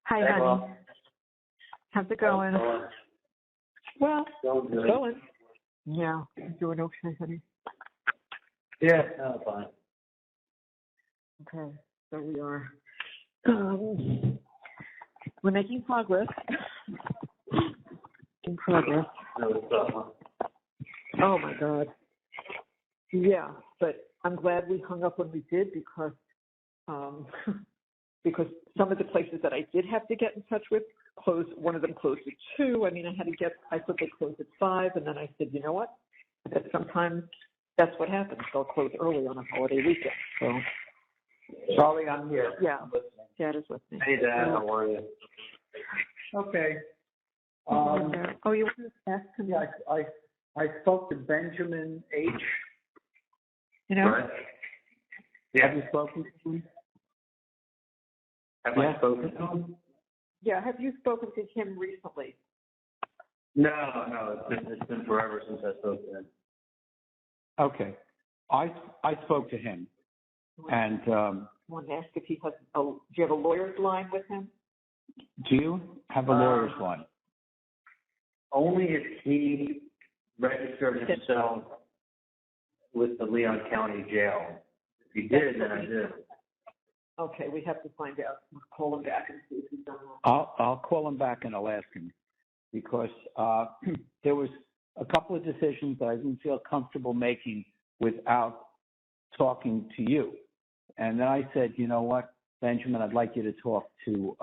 Hi, Hey, honey. Bob. How's it going? Well, Going good. going. Yeah, you doing okay, honey? Yeah, no, fine. Okay, so we are. We're making progress. In progress. No, it's Oh my God. Yeah, but I'm glad we hung up when we did because because some of the places that I did have to get in touch with closed. One of them closed at 2. I thought they closed at 5, and then I said, you know what? I said sometimes that's what happens. They'll close early on a holiday weekend. So, Charlie, I'm here. yeah, Dad is with me. Hey, Dad, how are you? Okay. Oh, you want to ask him? Yeah, I spoke to Benjamin H. You know? Right. Yeah. Have you spoken to him? Have I spoken to him? Yeah, have you spoken to him recently? No, it's been forever since I spoke to him. Okay. I spoke to him, and I want to ask if he has do you have a lawyer's line with him? do you have a lawyer's line? Only if he registered himself with the Leon County Jail. If he did, then I did. Okay, we have to find out. We'll call him back and see if he's done that. I'll call him back and I'll ask him because there was a couple of decisions that I didn't feel comfortable making without talking to you. And then I said, you know what, Benjamin, I'd like you to talk to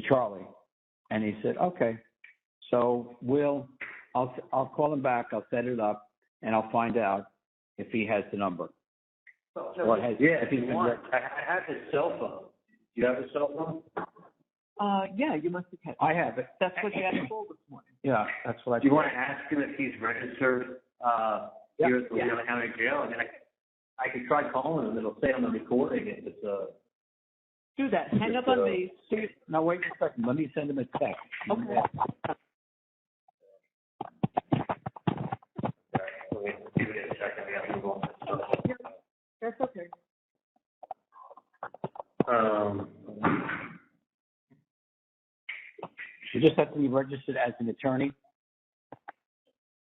Charlie. And he said, okay. So I'll call him back. I'll set it up, and I'll find out if he has the number. If you want. I have his cell phone. Do you have his cell phone? Yeah, you must have had. I have it. That's what you had to call this morning. Yeah, that's what I. Do you want to ask him if he's registered here at the Leon County Jail? I mean, I could try calling him. It'll say on the recording if it's Do that. Hang up on me. Now wait a second. Let me send him a text. Okay. Give it a second. I got to move on. That's okay. You just have to be registered as an attorney.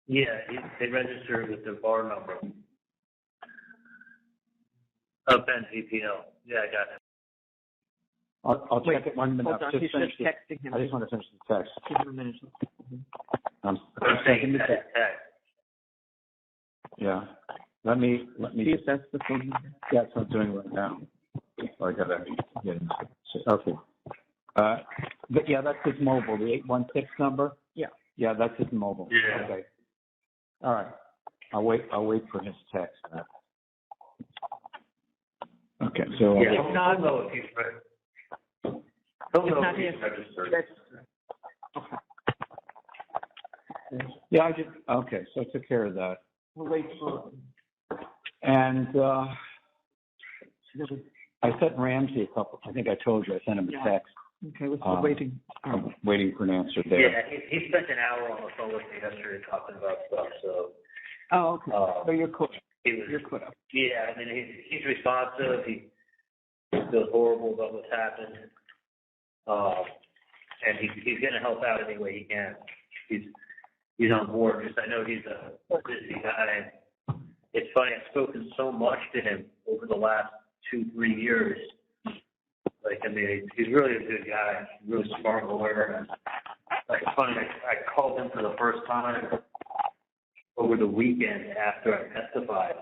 Yeah, they registered with their bar number. Ben VPL. Yeah, I got it. I'll check it 1 minute. Hold on. He's just texting him. I just want to finish the text. Give him a minute. I'm saying the that text. Yeah. Let me See if that's the phone number. Yeah, that's what I'm doing right now. I gotta get into it. Okay. But yeah, that's his mobile, the 816 number. Yeah. Yeah, that's his mobile. Yeah. Okay. All right. I'll wait for his text. Okay. So yeah, he'll know if he's registered. He'll know if he's registered. yeah, I just okay. So I took care of that. We'll wait for And I sent Ramsey a couple. I think I told you I sent him a text. Okay, we're still waiting. I'm waiting for an answer there. Yeah, he spent an hour on the phone with me yesterday talking about stuff. So. Oh, okay. So you're caught. You're caught up. Yeah, I mean he's responsive. He feels horrible about what's happened. And he's going to help out any way he can. He's on board. Just I know he's a busy guy. It's funny. I've spoken so much to him over the last 2-3 years. Like, I mean, he's really a good guy, really smart lawyer. Like, it's funny, I called him for the first time over the weekend after I testified.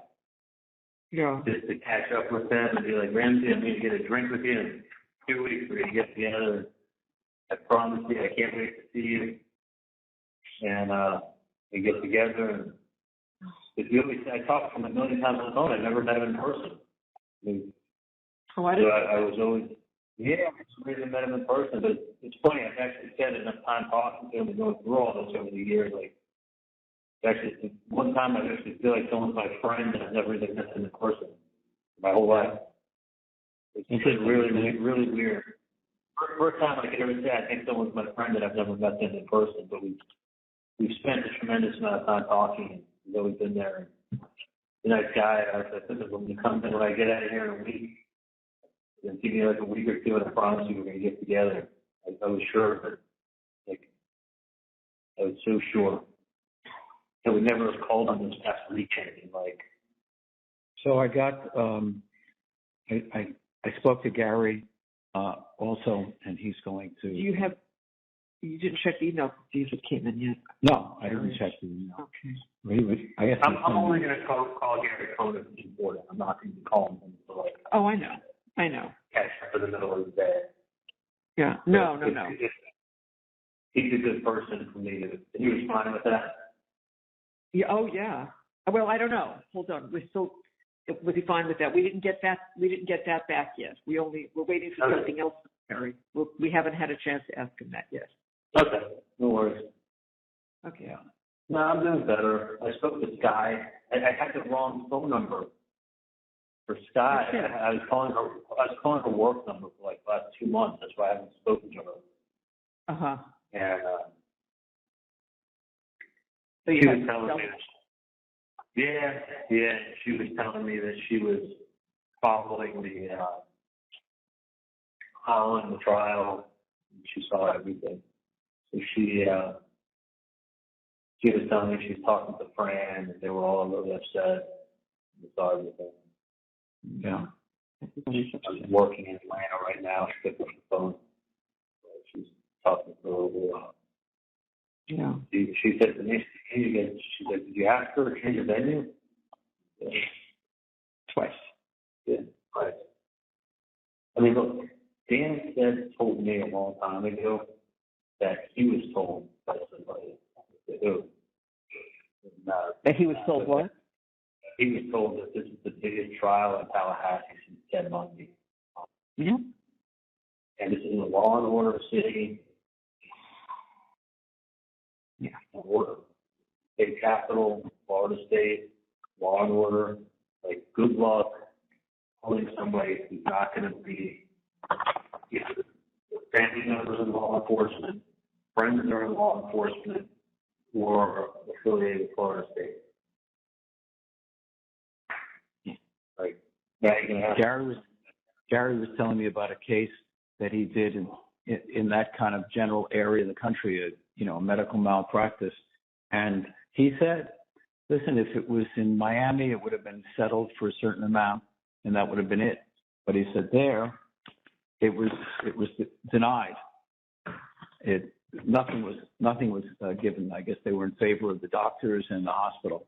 Yeah. Just to catch up with him and be like, Ramsey, I'm going to get a drink with you in 2 weeks. We're going to get together. I promise you, I can't wait to see you. And we get together. And I talked to him a million times on the phone. I never met him in person. I was always, I really met him in person. But it's funny, I've actually spent enough time talking to him and going through all this over the years. Like, actually, one time I actually feel like someone's my friend and I've never even met them in person my whole life. It's really, really, really weird. First time I could ever say I think someone's my friend that I've never met them in person, but we've spent a tremendous amount of time talking, and he's always been there. He's a nice guy. I said, listen, when you come in, when I get out of here in a week, then give me like a week or two, and I promise you we're going to get together. I was sure that, like, I was so sure that we never have called on this past weekend. Like, So I got, I spoke to Gary also, and he's going to. You didn't check the email to see if it came in yet? No, I didn't check the email. Okay. I guess I'm only going to call Gary Cohn if it's important. I'm not going to call him to, like, Oh, I know. catch him for the middle of the day. Yeah. No. He's a good person for me. He was fine with that. Yeah. Oh, yeah. Well, I don't know. Hold on. Was he fine with that? We didn't get that back yet. We're waiting for something else, Harry. We haven't had a chance to ask him that yet. Okay, no worries. Okay. Yeah. No, I'm doing better. I spoke to Sky. I had the wrong phone number for Sky. Okay. I was calling her work number for like the last 2 months. That's why I haven't spoken to her. Uh-huh. And So you she had was telling me she was telling me that she was following the trial. And she saw everything. So she was telling me she was talking to Fran, and they were all really upset. They saw everything. Yeah. I'm working in Atlanta right now. She picked up the phone. She's talking to her a little while. Yeah. She said to me, she said, did you ask her to change the venue? Yeah. Twice. Yeah, twice. I mean, look, Dan told me a long time ago that he was told by somebody to do. That he was told what? He was told that this is the biggest trial in Tallahassee since Ted Bundy. Yeah. And this is a law and order city. Yeah. Order. State capital, Florida State, law and order. Like, good luck holding somebody who's not going to be either family members in law enforcement, friends that are in law enforcement, or affiliated with Florida State. Like, now you're going to have Gary was telling me about a case that he did in that kind of general area of the country, a medical malpractice. And he said, listen, if it was in Miami, it would have been settled for a certain amount, and that would have been it. But he said there, it was denied. Nothing was given. I guess they were in favor of the doctors and the hospital.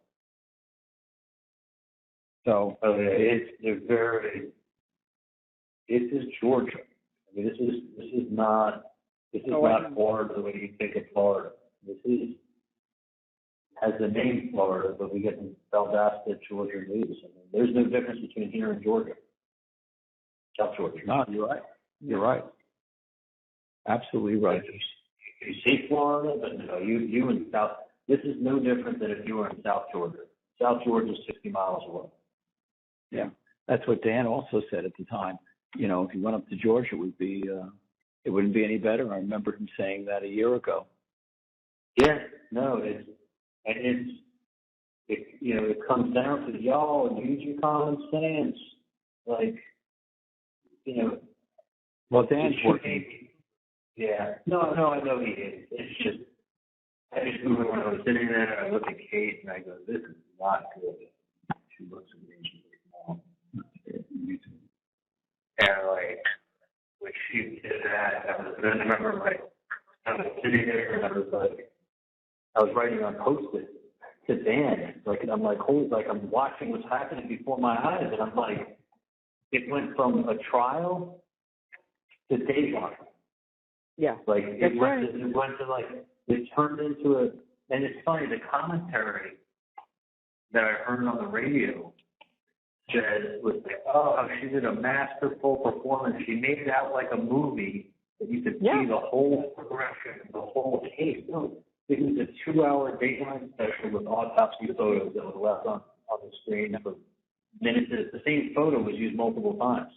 So this is Georgia. I mean, this is not Florida the way you think of Florida. This has the name Florida, but we get Valdosta, Georgia news. I mean, there's no difference between here and Georgia, South Georgia. No, you're right. You're right. Absolutely right. You see Florida, but no, you in South. This is no different than if you were in South Georgia. South Georgia is 60 miles away. Yeah, that's what Dan also said at the time. If you went up to Georgia, it wouldn't be any better. I remember him saying that a year ago. Yeah, no, it comes down to y'all use your common sense, like, Well, Dan's working. Yeah, no, I know he is. It's just, I just remember when I was sitting there, I looked at Kate and I go, this is not good. She looks at me and she's like, no. And like, when she did that, I remember like, I was sitting there and I was writing on Post-it to Dan. Like, and I'm like, I'm watching what's happening before my eyes. And I'm like, it went from a trial to Dayline. Yeah. Like, That's right. It turned into and it's funny, the commentary that I heard on the radio was like, oh, she did a masterful performance. She made it out like a movie that you could see the whole progression, the whole case. No, it was a 2-hour Dateline special with autopsy photos that was left on the screen for minutes. The same photo was used multiple times.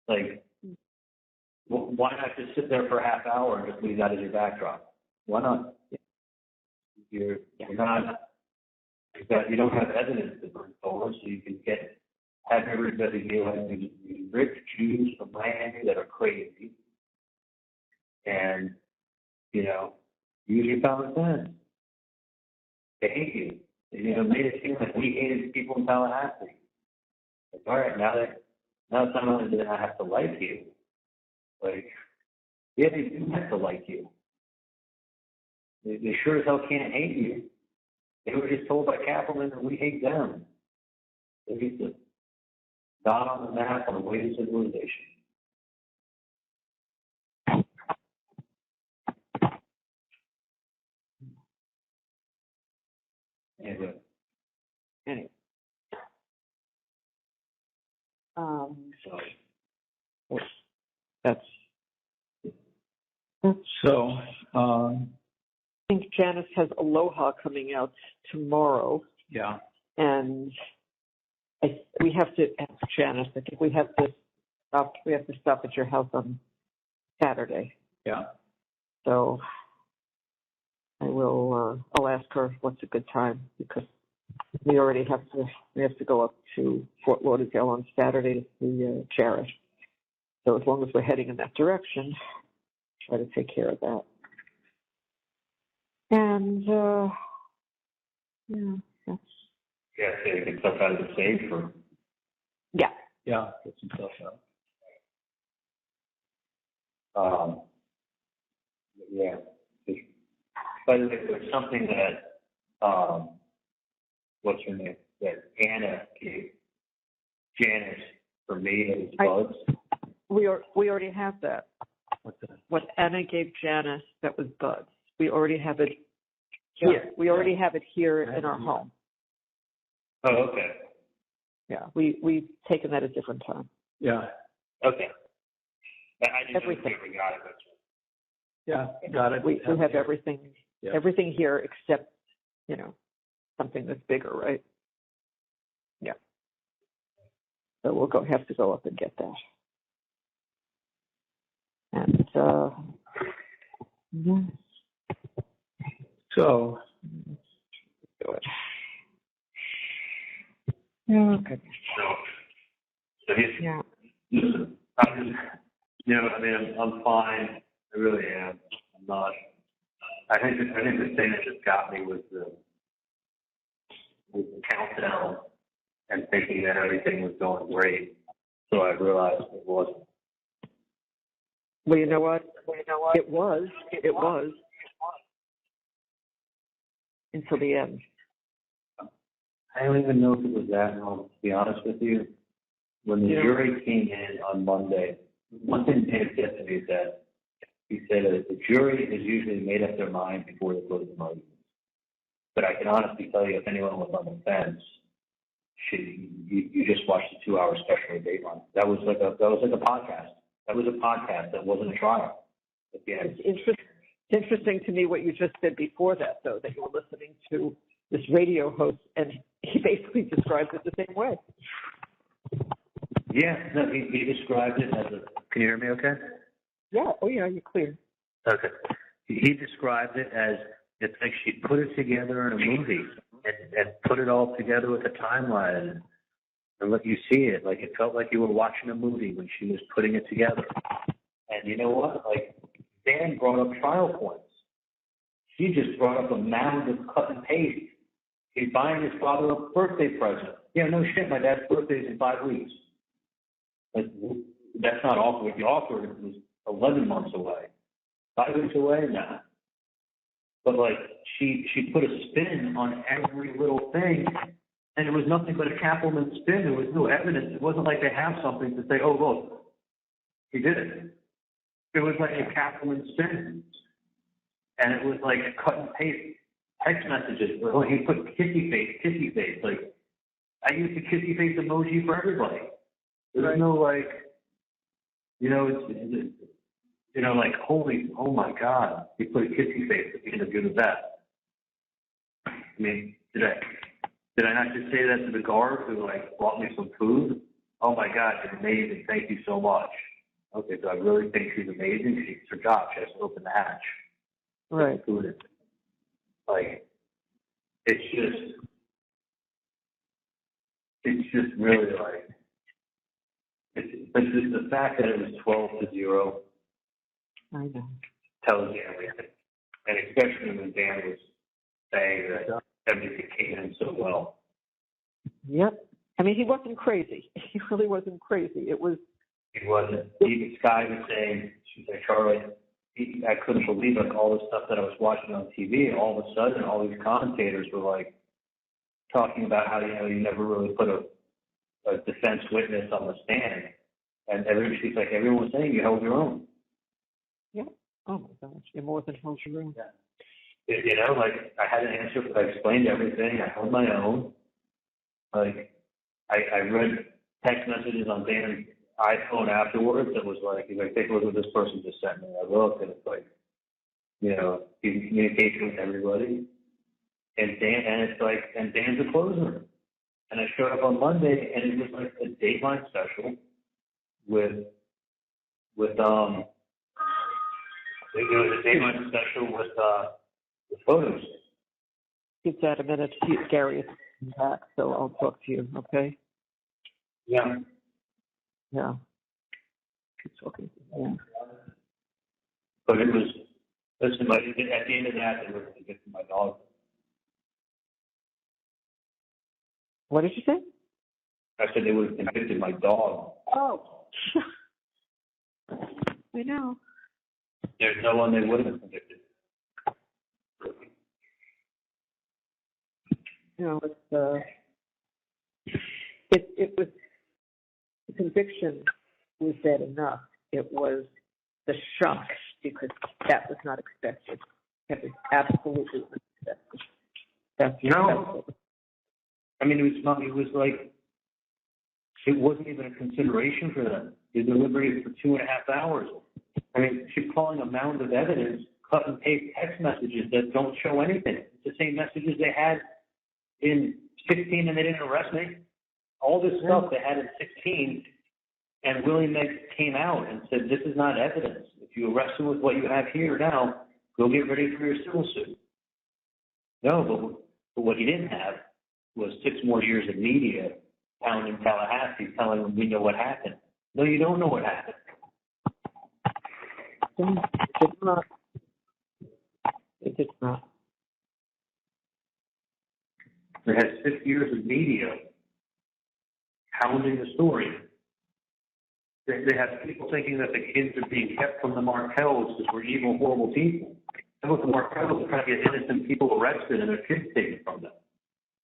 Like, why not just sit there for a half hour and just leave that as your backdrop? Why not? You don't have evidence to bring forward, so you can have everybody deal with these rich Jews from Miami that are crazy, and, you know, use your common sense. They hate you. And, you know, made it seem like we hated people in Tallahassee. Like, all right, now it's not only that I have to like you, like, yeah, they do have to like you. They sure as hell can't hate you. They were just told by Kaplan that we hate them. They're just a dot on the map on the way to civilization. Anyway. So that's So, I think Janice has Aloha coming out tomorrow, yeah. and we have to ask Janice. I think we have to stop at your house on Saturday. Yeah. So I'll ask her what's a good time, because we have to go up to Fort Lauderdale on Saturday to see Jared. So as long as we're heading in that direction, try to take care of that. And that's Get stuff out of the safe or yeah. Get some stuff out. Yeah. By the way, there's something that what's her name? That Anna gave Janice for me as bugs. We already have that. What's that? What Anna gave Janice, that was buds. We already have it here. We already have it here in our home. Oh, okay. Yeah, we've taken that a different time. Yeah. Okay. I didn't Everything. know if we got it. Yeah, got it. We have everything. Yeah. Everything here except, something that's bigger, right? Yeah. So we'll have to go up and get that. And yeah. So, Do it. Yeah. Okay. So Yeah. listen, I'm just, I'm fine. I really am. I'm not. I think the thing that just got me was the countdown and thinking that everything was going great. So I realized it wasn't. Well, you know what? It was until the end. I don't even know if it was that long, to be honest with you. When the jury came in on Monday, one thing Dave said to me is that he said that the jury has usually made up their mind before they close the arguments. But I can honestly tell you, if anyone was on the fence, you just watched the 2-hour special Dateline. That was like a podcast. That was a podcast. That wasn't a trial. It's interesting to me what you just said before that, though, that you were listening to this radio host, and he basically describes it the same way. Yeah, no, he described it as a. Can you hear me? Okay. Yeah. Oh, yeah. You're clear. Okay. He described it as it's like she put it together in a movie and put it all together with a timeline and let you see it. Like it felt like you were watching a movie when she was putting it together. And you know what? Like Dan brought up trial points. She just brought up a mound of cut and paste. He's buying his father a birthday present. Yeah, no shit. My dad's birthday is in 5 weeks. Like, that's not awkward. The awkward was 11 months away. 5 weeks away? Nah. But, like, she put a spin on every little thing, and it was nothing but a Kaplan spin. There was no evidence. It wasn't like they have something to say, oh, look, he did it. It was like a Kaplan spin. And it was like a cut and paste text messages. Well, he put kissy face. Like, I use the kissy face emoji for everybody. There's no, like, like, oh my God, he put a kissy face at the end of You're the Best. I mean, did I not just say that to the guard who, like, brought me some food? Oh my God, you're amazing. Thank you so much. Okay, so I really think she's amazing. It's her job. She has to open the hatch. Right. Food in. Like, it's just really like, it's just the fact that it was 12-0 I know. tells you everything. And especially when Dan was saying that everything came in so well. Yep. I mean, he wasn't crazy. He really wasn't crazy. It was. He wasn't. Even Sky was saying, she's like, Charlie, I couldn't believe like all the stuff that I was watching on TV, and all of a sudden all these commentators were like talking about how, you never really put a defense witness on the stand. And she's like, everyone was saying you held your own. Yeah. Oh my gosh. You're more than held your own. Yeah. Like I had an answer, but I explained everything. I held my own. Like I read text messages on Dan's iPhone afterwards that was like, he's like, take a look at what this person just sent me. I looked, and it's like, he's in communication with everybody. And Dan's a closer. And I showed up on Monday, and it was like a Dateline special with it was a Dateline special with photos. Give that a minute. Gary is back, so I'll talk to you, okay? Yeah. Yeah. Keep talking. Yeah. But it was, listen, but at the end of that, it was to get to my dog. What did you say? I said they would have convicted my dog. Oh. I know. There's no one they would have convicted. It was, the conviction was bad enough. It was the shock, because that was not expected. That was absolutely unexpected. I mean, it was like, it wasn't even a consideration for them. They deliberated for 2.5 hours. I mean, she's calling a mound of evidence, cut and paste text messages that don't show anything. It's the same messages they had in 16 and they didn't arrest me. All this stuff they had in 16, and Willie Meggs came out and said, this is not evidence. If you arrest him with what you have here now, go get ready for your civil suit. No, but what he didn't have was 6 more years of media down in Tallahassee telling him we know what happened. No, you don't know what happened. It did not. It did not. It has 6 years of media pounding the story. They have people thinking that the kids are being kept from the Martells because we're evil, horrible people. How about the Martells are trying to get innocent people arrested and their kids taken from them?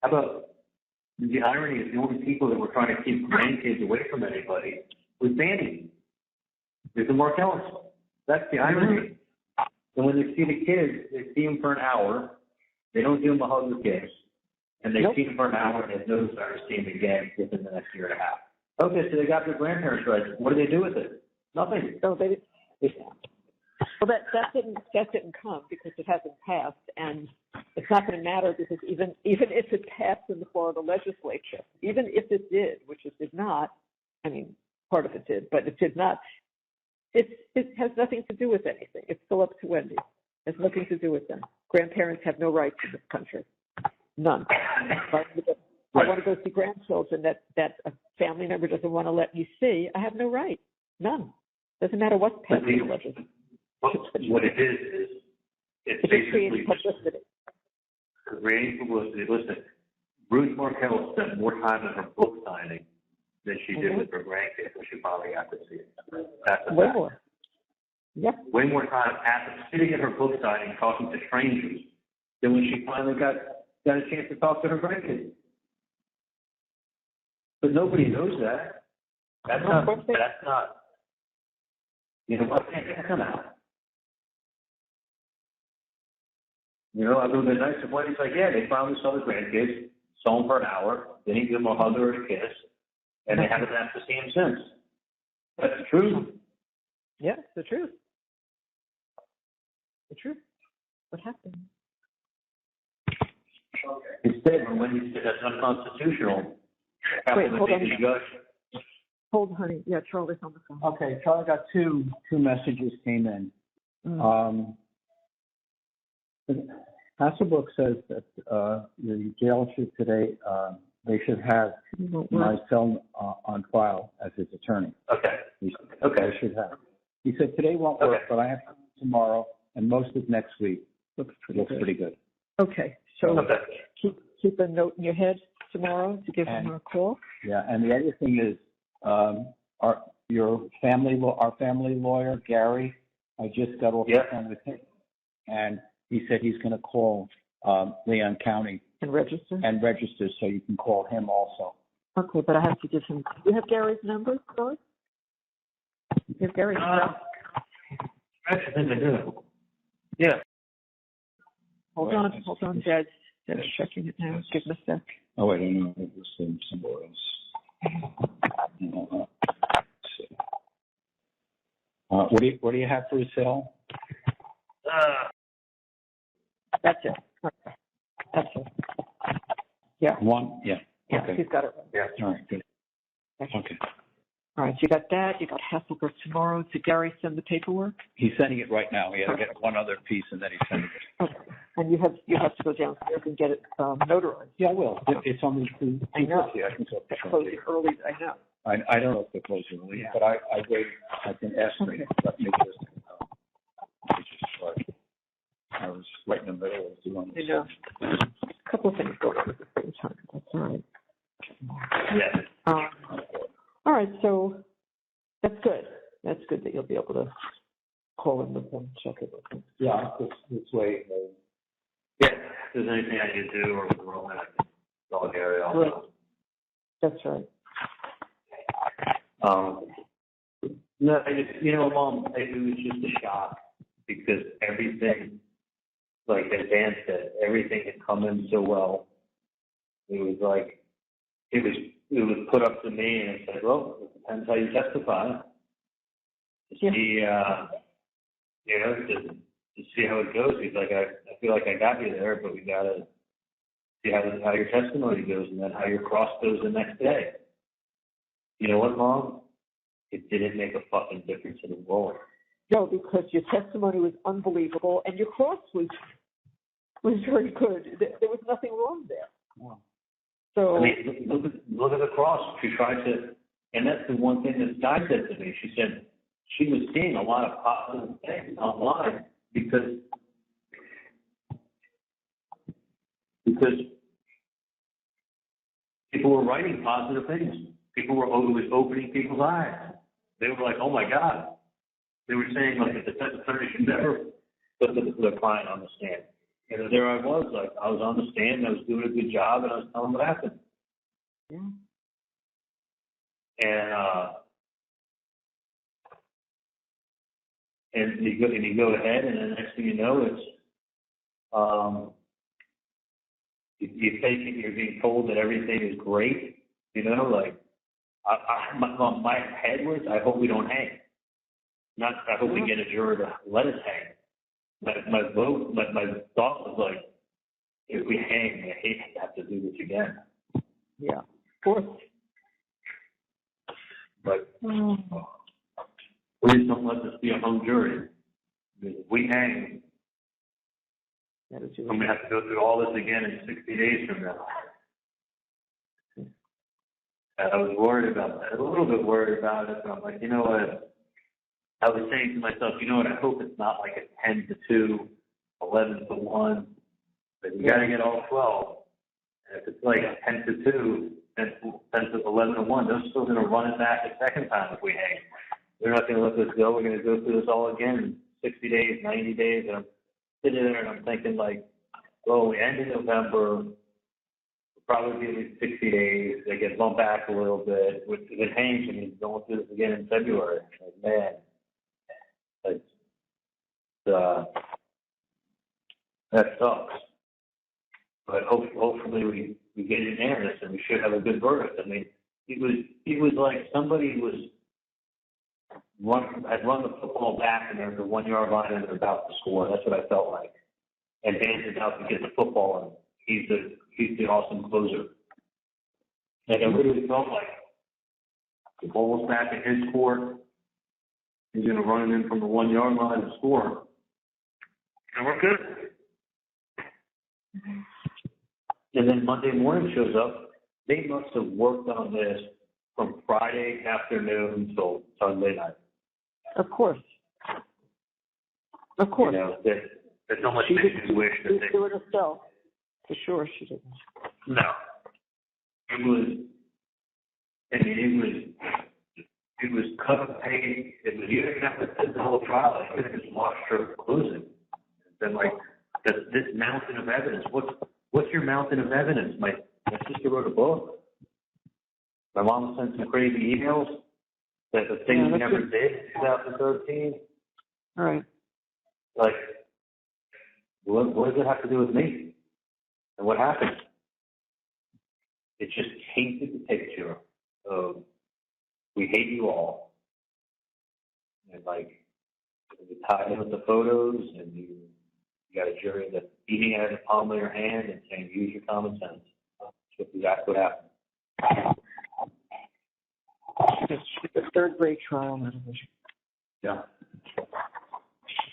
How about the irony is the only people that were trying to keep grandkids away from anybody was Danny. There's the Martells. That's the irony. And when they see the kids, they see them for an hour. They don't give them a hug or kiss. And they see them for an hour and they have no desire to see them again within the next 1.5 years. Okay, so they got their grandparents right. What do they do with it? Nothing. No, they didn't. Well, that didn't come because it hasn't passed, and it's not going to matter because even if it passed in the Florida legislature, even if it did, which it did not, I mean, part of it did, but it did not. It has nothing to do with anything. It's still up to Wendy. It has nothing to do with them. Grandparents have no rights in this country. None. I want to go see grandchildren that a family member doesn't want to let me see. I have no right. None. Doesn't matter what's passed in the legislature. What it is it's basically publicity. Creating publicity. Listen, Ruth Markel spent more time in her book signing than she did with her grandkids when she finally got to see it. That's a fact. More. Yep. Way more time sitting at her book signing talking to strangers than when she finally got a chance to talk to her grandkids. But nobody knows that. That's not. You know what? Can't come out. It would have been nice if Wendy's like, yeah, they finally saw the grandkids, saw them for an hour, they didn't give them a hug or a kiss, and they haven't asked to see him since. That's the truth. Yeah, it's the truth. The truth. What happened? Instead, when Wendy said that's unconstitutional, wait, hold on. Hold, honey. Yeah, Charlie's on the phone. Okay, Charlie got two messages came in. Hasselbrook says that the jail should today, they should have Marcel on file as his attorney. Okay. They should have. He said today won't work, but I have tomorrow, and most of next week looks pretty good. Okay, so keep a note in your head tomorrow to give him a call. Yeah, and the other thing is, our family lawyer, Gary, I just got off the phone with him, and he said he's going to call Leon County and register, so you can call him also. Okay, but I have to give him. Do you have Gary's number, Claude? You have Gary's number? Actually, I think I do. Yeah. Hold on, Dad. Dad's checking it now. Give him a sec. Oh, wait, I don't know. It was somewhere else. What do you have for sale? That's it. Okay. That's it. Yeah. One? Yeah. Yeah, okay. He's got it. Yeah. All right, good. Okay. All right, so you got that. You got Hasselberg tomorrow. Did Gary send the paperwork? He's sending it right now. He had to get one other piece, and then he's sending it. Okay. And you have to go downstairs and get it notarized. Yeah, I will. It's only two. I know. I can talk to Closing early. I know. I don't know if they're closing early, but I waited. I can ask them. Let me just I was right in the middle of doing this. I know. A couple of things going on at the same time. That's all right. Yeah. All right, so that's good. That's good that you'll be able to call in with them, check it with them. Yeah, this way. Yeah. If there's anything I need to do or with Roman, I can call Gary also. Right. That's right. No, Mom, it was just a shock because everything, like as Dan said, everything had come in so well. It was like, it was put up to me and it said, well, it depends how you testify. To see, to see how it goes. He's like, I feel like I got you there, but we got to see how your testimony goes and then how your cross goes the next day. You know what, Mom? It didn't make a fucking difference in the world. No, because your testimony was unbelievable and your cross was very good. There was nothing wrong there. Wow. So I mean, look at the cross. She tried to, and that's the one thing this guy said to me. She said she was seeing a lot of positive things online because people were writing positive things. People were opening people's eyes. They were like, "Oh my God!" They were saying like the defense attorney should never put the client on the stand. And there I was, like I was on the stand, I was doing a good job, and I was telling what happened. yeah. And you go ahead, and the next thing you know, it's you take it. You're being told that everything is great. Like my head was, I hope we don't hang. Not, I hope we get a juror to let us hang. My thought was like, if we hang, I hate to have to do this again. Yeah, of course. But please don't let this be a hung jury. Because if we hang, I'm going to have to go through all this again in 60 days from now. And I was worried about that, a little bit worried about it, but I'm like, you know what? I was saying to myself, you know what, I hope it's not like a 10-2, 11-1, but you got to get all 12. And if it's like a 10-2, 11-1, they're still going to run it back a second time if we hang. They're not going to let this go. We're going to go through this all again in 60 days, 90 days. And I'm sitting there and I'm thinking like, well, we end in November. Probably be at least 60 days. They get bumped back a little bit. If it hangs, I mean, going through this again in February. Like, man, that sucks. But hopefully we get in there and we should have a good verdict. I mean, it was like somebody had run the football back and there's a 1 yard line and they're about to score. That's what I felt like. And Dan's about to get the football and he's the awesome closer. Like I literally felt like the ball's back in his court. He's going to run it in from the 1 yard line and score. And we're good. And then Monday morning shows up. They must have worked on this from Friday afternoon till Sunday night. Of course. Of course. You know, that so much She makes me wish that She's they... doing it herself. For sure she didn't. No. It was cut and paste. You didn't have to sit the whole trial. You could have just watched her closing. Then, like, this mountain of evidence. What's your mountain of evidence? My sister wrote a book. My mom sent some crazy emails that the things we never did in 2013. All right. Like, what does it have to do with me? And what happened? It just painted the picture of we hate you all. And like, you tie in with the photos, and you got a jury that's beating it in the palm of your hand and saying, use your common sense. That's exactly what happened. It's a third grade trial. Yeah.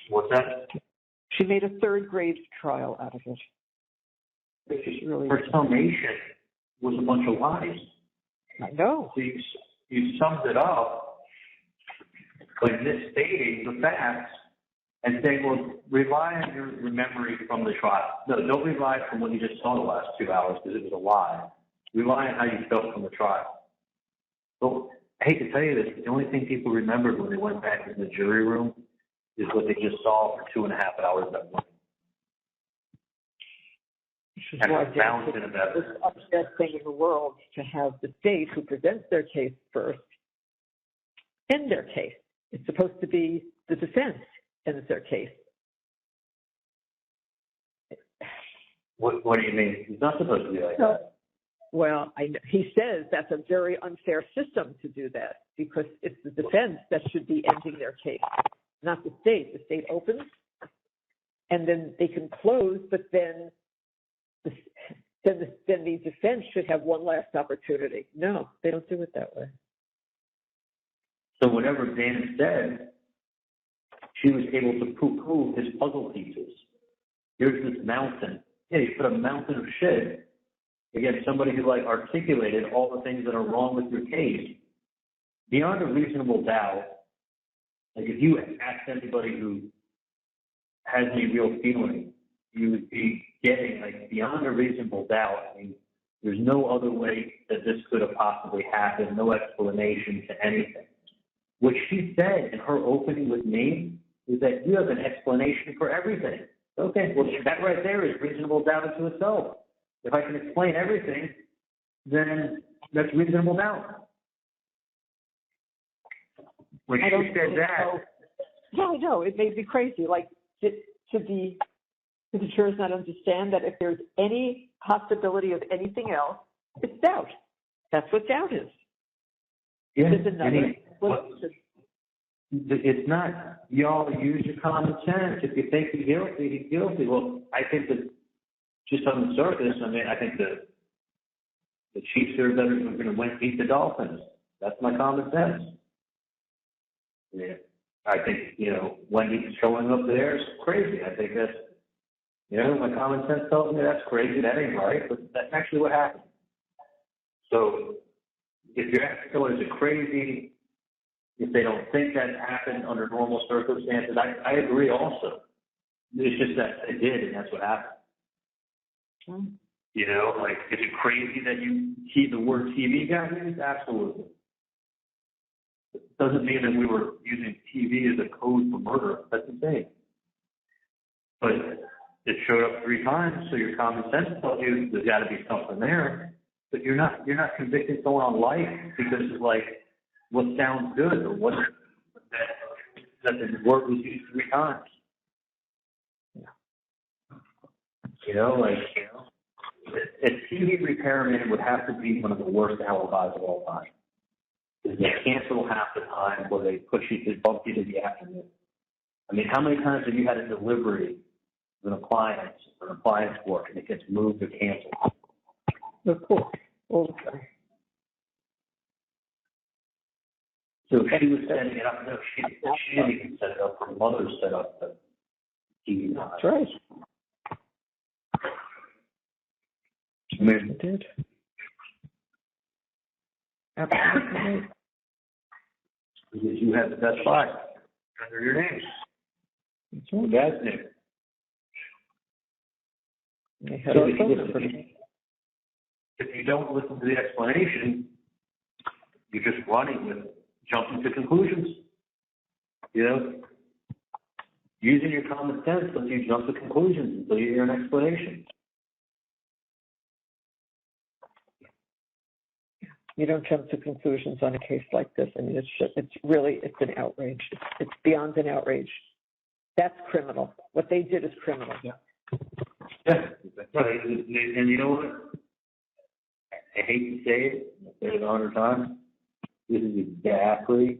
What's that? She made a third grade trial out of it. Her summation was a bunch of lies. I know. So you summed it up by misstating the facts and saying, well, rely on your memory from the trial. No, don't rely from what you just saw the last 2 hours because it was a lie. Rely on how you felt from the trial. But I hate to tell you this, the only thing people remembered when they went back in the jury room is what they just saw for 2.5 hours that morning. And it's the upset thing in the world to have the state who presents their case first end their case. It's supposed to be the defense ends their case. What do you mean? It's not supposed to be like that. Well, he says that's a very unfair system to do that because it's the defense that should be ending their case, not the state. The state opens, and then they can close, but then the defense should have one last opportunity. No, they don't do it that way. So whatever Dan said, she was able to poo-poo his puzzle pieces. Here's this mountain. Yeah, you put a mountain of shit against somebody who articulated all the things that are wrong with your case. Beyond a reasonable doubt, if you ask anybody who has any real feeling, you would be getting beyond a reasonable doubt. I mean, there's no other way that this could have possibly happened, no explanation to anything. What she said in her opening with me is that you have an explanation for everything. Okay, well, that right there is reasonable doubt unto itself. If I can explain everything, then that's reasonable doubt. When she said that... No, I know. It made me crazy. Should the jurors not understand that if there's any possibility of anything else, it's doubt. That's what doubt is. Yeah, It's not, y'all use your common sense. If you think he's guilty, he's guilty. Well, I think that just on the surface, I think the Chiefs are better going to win, beat the Dolphins. That's my common sense. Yeah. I think, Wendy showing up there is crazy. I think that's, my common sense tells me that's crazy. That ain't right, but that's actually what happened. So if you're asking someone, is it crazy if they don't think that happened under normal circumstances? I agree also. It's just that they did, and that's what happened. Is it crazy that you see the word TV got used? Absolutely. It doesn't mean that we were using TV as a code for murder. That's insane. But it showed up 3 times, so your common sense tells you there's got to be something there. But you're not convicting someone on life because of what sounds good or what that the word was used 3 times. A TV repairman would have to be one of the worst alibis of all time. Because they cancel half the time, or they push you to bump you to the afternoon. How many times have you had a delivery of an appliance work, and it gets moved or canceled? Of course, all the time. So she was setting it up. No, she didn't even set it up. Her mother set up the TV. That's right. It did. Absolutely. Because you had the best buy under your name. That's The right. dad's name. They had So our phone number. if you don't listen to the explanation, you're just running with jumping to conclusions. You know, using your common sense lets you jump to conclusions until you hear an explanation. You don't jump to conclusions on a case like this. I mean, it's an outrage. It's beyond an outrage. That's criminal. What they did is criminal. Yeah. Yeah, that's right. And you know what? I hate to say it, I've said it 100 times. This is exactly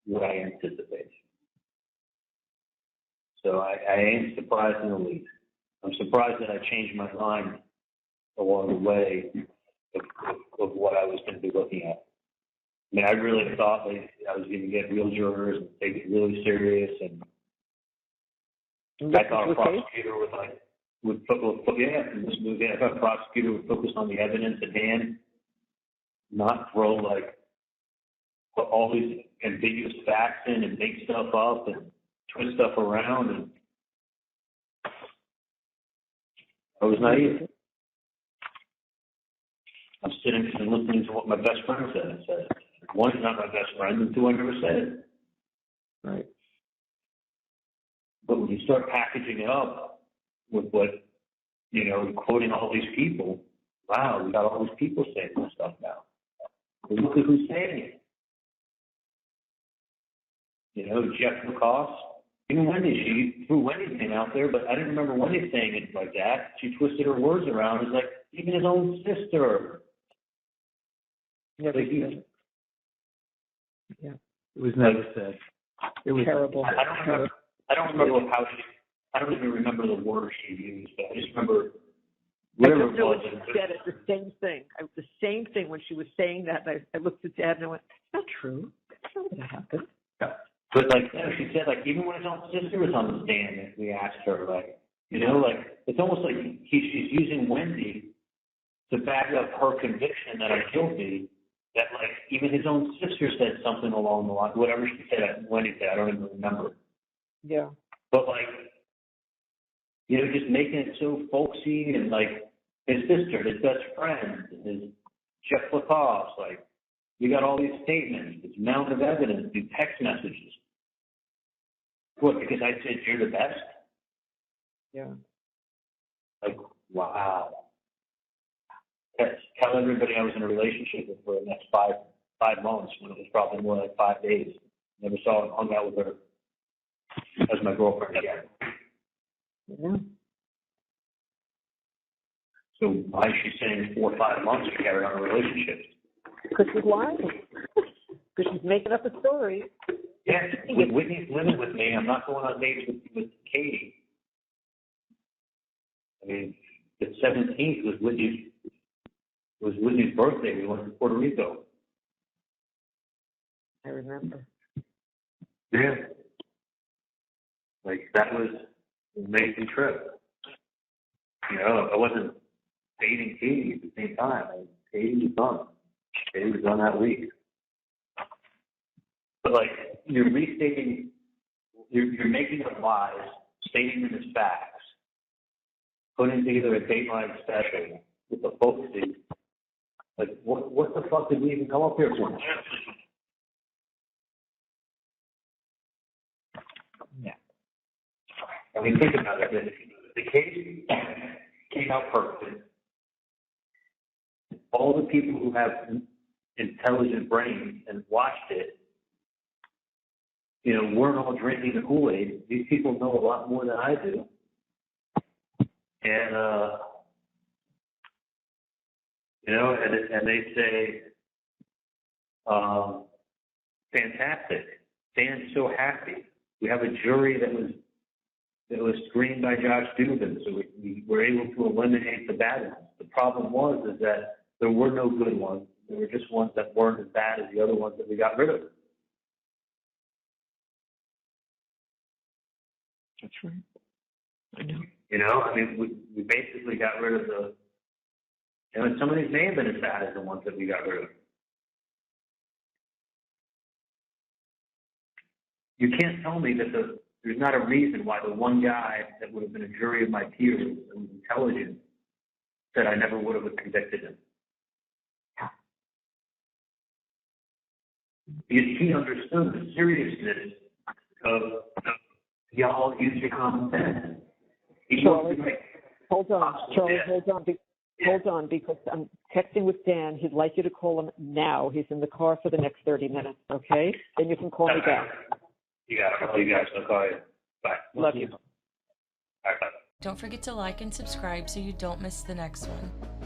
what I anticipated. So I ain't surprised in the least. I'm surprised that I changed my mind along the way of what I was going to be looking at. I mean, I really thought I was going to get real jurors and take it really serious, and I thought a prosecutor would I thought a prosecutor would focus on the evidence at hand, not put all these ambiguous facts in and make stuff up and twist stuff around. And I was naive. I'm sitting and listening to what my best friend said. I said, one, is not my best friend, and two, I never said it. Right. But when you start packaging it up with what, quoting all these people, wow, we got all these people saying this stuff now. But look at who's saying it. Jeff Lacoste, even Wendy, she threw Wendy's name out there, but I didn't remember Wendy saying it like that. She twisted her words around. It's like, even his own sister. Never said it. Yeah. It was never said. It was terrible. I don't even remember the word she used, but I just remember whatever it was. She said it, the same thing. The same thing when she was saying that. I looked at Dad and I went, "That's not true. That's not what happened." Yeah. But she said, even when his own sister was on the stand, and we asked her, it's almost like she's using Wendy to back up her conviction that I'm guilty. That even his own sister said something along the line, whatever she said, Wendy said, I don't even remember. Yeah. But just making it so folksy, and his sister, his best friend, his Jeff Lacoste, you got all these statements, this mountain of evidence, these text messages. What, because I said you're the best? Yeah. Wow. Tell everybody I was in a relationship with for the next five months, when it was probably more like 5 days. Never saw and hung out with her as my girlfriend again. Yeah. So why is she saying 4 or 5 months to carry on a relationship? Because she's lying. Because she's making up a story. Yeah, Whitney's living with me. I'm not going on dates with Katie. I mean, the 17th was Whitney's birthday. We went to Puerto Rico. I remember. Yeah. That was an amazing trip. I wasn't dating Katie at the same time. Katie was done. Katie was done that week. But you're restating, you're making up lies, stating them as facts, putting together a Dateline special with the folksy. What the fuck did we even come up here for? Yeah. I mean, think about it. The case came out perfect. All the people who have intelligent brains and watched it, weren't all drinking the Kool-Aid. These people know a lot more than I do. And, and they say, fantastic. Dan's so happy. We have a jury that was screened by Josh Dubin, so we were able to eliminate the bad ones. The problem is that there were no good ones. There were just ones that weren't as bad as the other ones that we got rid of. That's right. I know. We basically got rid of and some of these may have been as bad as the ones that we got rid of. you can't tell me that there's not a reason why the one guy that would have been a jury of my peers and was intelligent said I never would have convicted him. Because he understood the seriousness of y'all use your common sense. Charlie, hold on, Charlie, hold on, because I'm texting with Dan. He'd like you to call him now. He's in the car for the next 30 minutes, okay? Then you can call me back. You got it. I'll you guys. I'll call you. Bye. Love you. All right, bye. Don't forget to like and subscribe so you don't miss the next one.